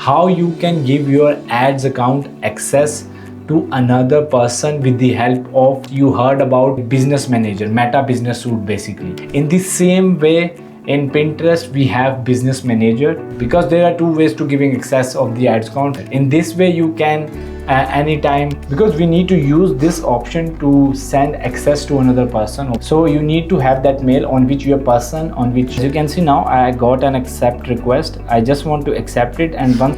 how you can give your ads account access to another person with the help of, you heard about business manager, meta business suite basically. In the same way, in Pinterest we have business manager, because there are two ways to giving access of the ads account. In this way you can anytime, because we need to use this option to send access to another person, so you need to have that mail on which your person, on which, as you can see now, I got an accept request. I just want to accept it, and once.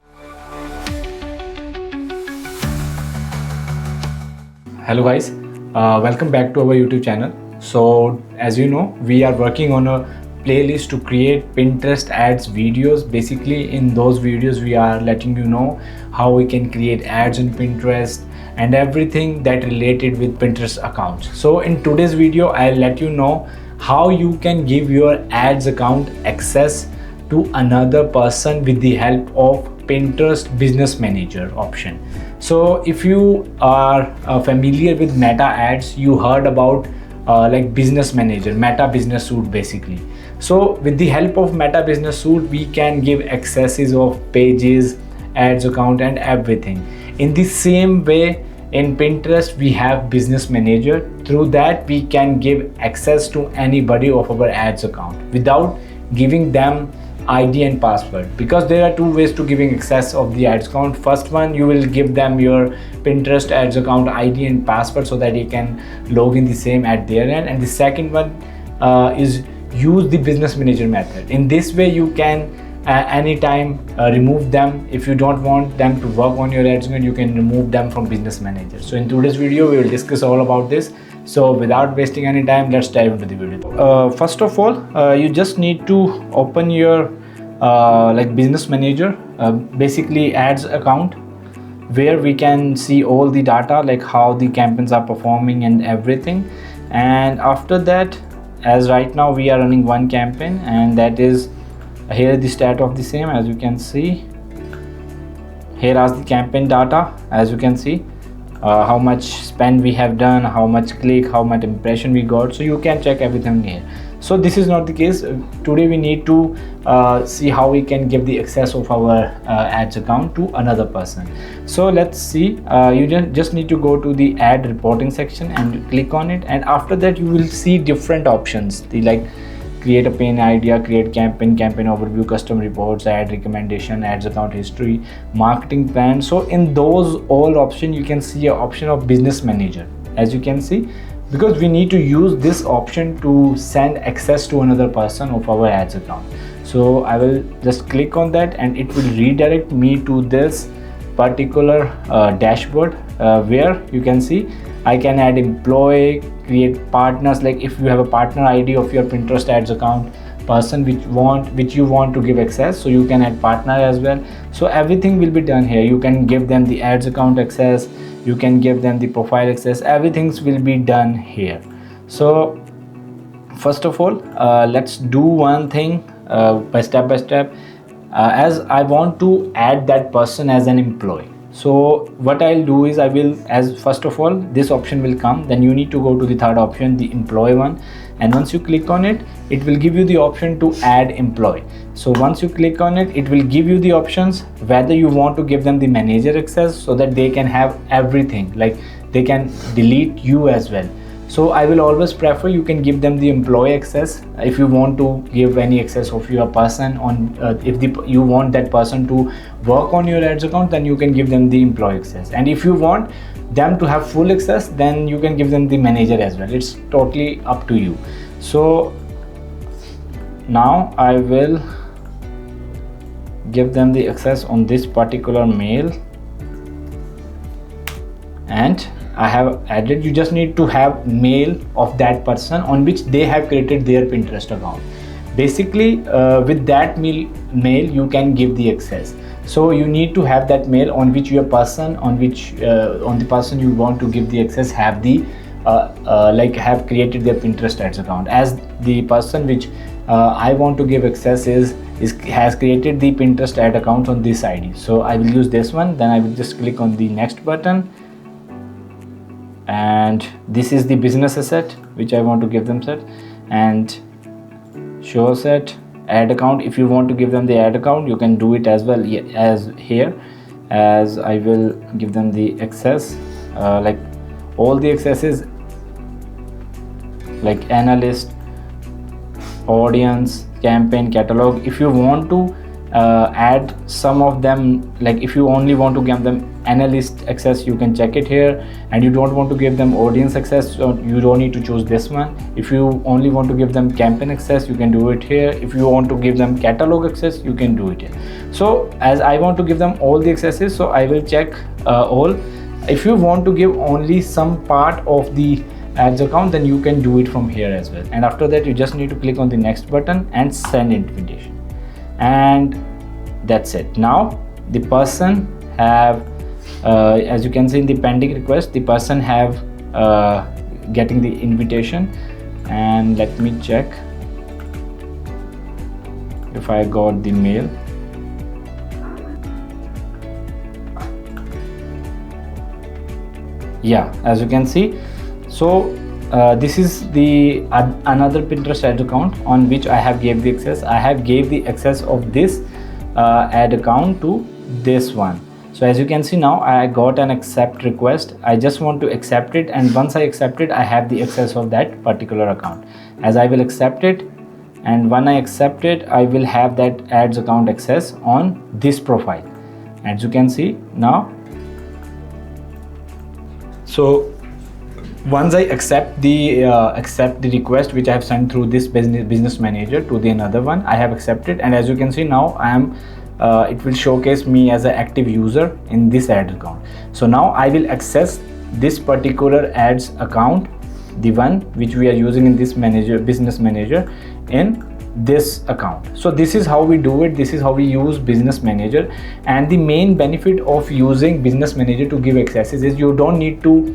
Hello guys, welcome back to our YouTube channel. So as you know, we are working on a playlist to create Pinterest ads videos. Basically in those videos we are letting you know how we can create ads on Pinterest and everything that related with Pinterest accounts. So in today's video I'll let you know how you can give your ads account access to another person with the help of Pinterest business manager option. So if you are familiar with meta ads, you heard about like business manager, meta business suite basically. So with the help of meta business suite we can give accesses of pages, ads account and everything. In the same way, in Pinterest we have business manager. Through that we can give access to anybody of our ads account without giving them ID and password, because there are two ways to giving access of the ads account. First one, you will give them your Pinterest ads account ID and password so that you can log in the same at their end, and the second one is use the business manager method. In this way you can anytime remove them. If you don't want them to work on your ads account, you can remove them from business manager. So in today's video we will discuss all about this. So without wasting any time, let's dive into the video. First of all, you just need to open your like business manager, basically ads account, where we can see all the data, like how the campaigns are performing and everything. And after that, as right now we are running one campaign, and that is here the stat of the same. As you can see, here are the campaign data. As you can see, how much spend we have done, how much click, how much impression we got, so you can check everything here. So this is not the case. Today we need to see how we can give the access of our ads account to another person. So let's see. You just need to go to the ad reporting section and click on it, and after that you will see different options, the like create a campaign idea, create campaign, campaign overview, custom reports, ad recommendation, ads account history, marketing plan. So in those all options you can see an option of business manager, as you can see, because we need to use this option to send access to another person of our ads account. So I will just click on that and it will redirect me to this particular dashboard, where you can see I can add employee, create partners. Like if you have a partner ID of your Pinterest ads account, person which you want to give access, so you can add partner as well. So everything will be done here. You can give them the ads account access, you can give them the profile access, everything will be done here. So first of all, let's do one thing by step, as I want to add that person as an employee. So what I'll do is as first of all this option will come, then you need to go to the third option, the employee one, and once you click on it, it will give you the option to add employee. So once you click on it, it will give you the options whether you want to give them the manager access so that they can have everything, like they can delete you as well. So I will always prefer you can give them the employee access. If you want to give any access of your person on, if you want that person to work on your ads account, then you can give them the employee access. And if you want them to have full access, then you can give them the manager as well. It's totally up to you. So now I will give them the access on this particular mail, and I have added. You just need to have mail of that person on which they have created their Pinterest account. Basically with that mail you can give the access. So you need to have that mail on which your person, on the person you want to give the access have the like have created their Pinterest ads account. As the person which I want to give access has created the Pinterest ad account on this ID. So I will use this one. Then I will just click on the next button, and this is the business asset which I want to give them set, and show set, add account. If you want to give them the add account, you can do it as well, as here, as I will give them the access, like all the accesses, like analyst, audience, campaign, catalog. If you want to add some of them, like if you only want to give them analyst access, you can check it here, and you don't want to give them audience access, so you don't need to choose this one. If you only want to give them campaign access, you can do it here. If you want to give them catalog access, you can do it here. So as I want to give them all the accesses, so I will check all. If you want to give only some part of the ads account, then you can do it from here as well. And after that, you just need to click on the next button and send invitation, and that's it. Now the person have as you can see in the pending request, the person have getting the invitation. And let me check if I got the mail. Yeah, as you can see, so this is the another Pinterest ad account on which I have gave the access. I have gave the access of this ad account to this one. So as you can see, now I got an accept request. I just want to accept it, and once I accept it, I have the access of that particular account. As I will accept it, and when I accept it, I will have that ads account access on this profile, as you can see now. So once I accept the request which I have sent through this business manager to the another one, I have accepted, and as you can see now, I am it will showcase me as an active user in this ad account. So now I will access this particular ads account, the one which we are using in this business manager, in this account. So this is how we do it. This is how we use business manager. And the main benefit of using business manager to give accesses is you don't need to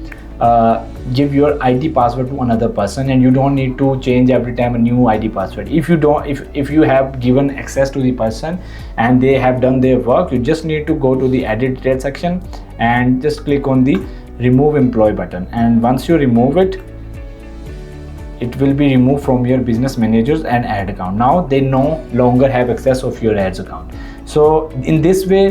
give your ID password to another person, and you don't need to change every time a new ID password. If you have given access to the person and they have done their work, you just need to go to the edit detail section and just click on the remove employee button, and once you remove it, it will be removed from your business managers and ad account. Now they no longer have access of your ads account. So in this way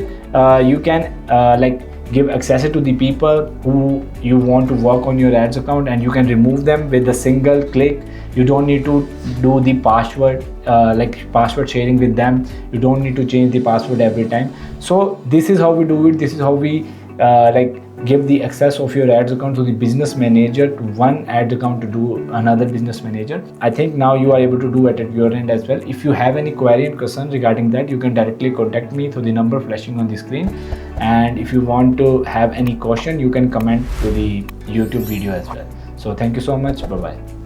you can like give access to the people who you want to work on your ads account, and you can remove them with a single click. You don't need to do the password like password sharing with them. You don't need to change the password every time. So this is how we do it. This is how we like give the access of your ads account to the business manager, to one ad account to do another business manager. I think now you are able to do it at your end as well. If you have any query and concern regarding that, you can directly contact me through the number flashing on the screen. And if you want to have any question, you can comment to the YouTube video as well. So thank you so much. Bye bye.